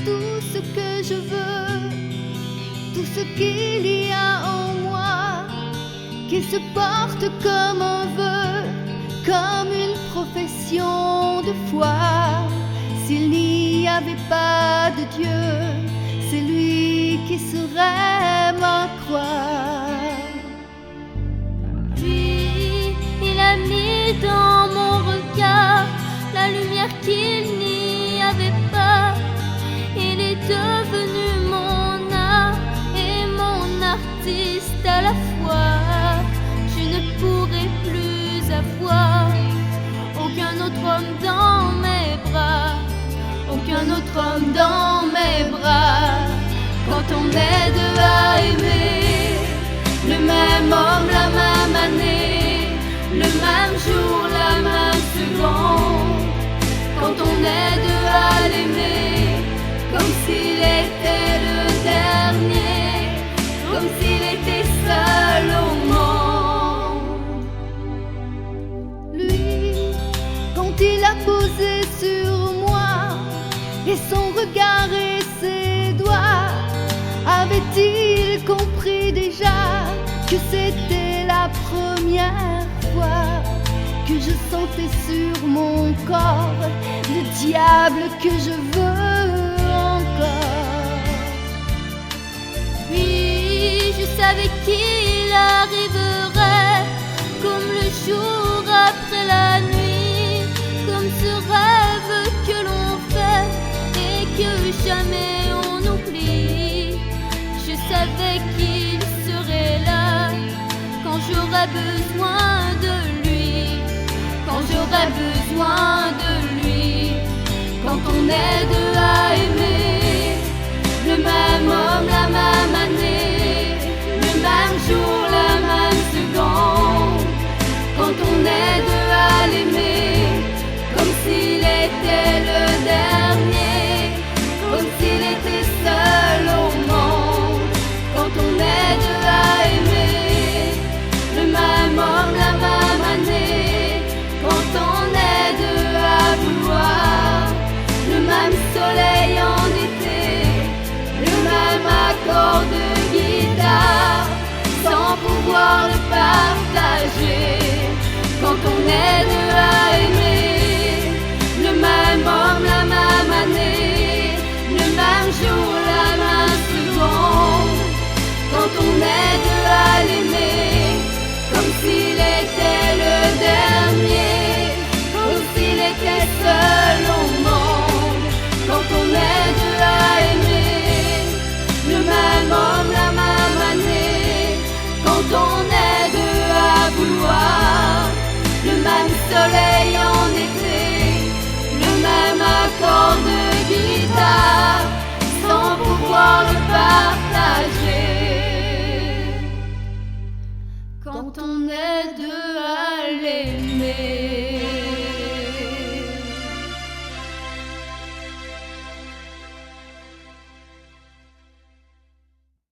tout ce que je veux, tout ce qu'il y a en moi, qu'il se porte comme un vœu, comme une profession de foi. S'il n'y avait pas de Dieu, c'est lui qui serait ma croix. Lui, il a mis dans mon regard la lumière qu'il n'y avait pas. Il est devenu mon art et mon artiste à la fois. Je ne pourrai plus avoir aucun autre homme dans mes bras, aucun autre homme dans mes bras. Quand on est deux à aimer, le même homme, la même année, le même jour, la même seconde. Quand on est deux à l'aimer, comme s'il était le dernier, comme s'il était seul au monde. Lui, quand il a posé sur moi, et son regard et ses doigts, avait-il compris déjà que c'était la première fois que je sentais sur mon corps le diable que je veux encore? Oui, je savais qu'il arriverait comme le jour après la nuit, comme ce rêve que l'on fait et que jamais on oublie. Je savais qu'il serait là quand j'aurais besoin de lui, quand j'aurais besoin de lui. Quand on est deux à aimer, le même homme, la même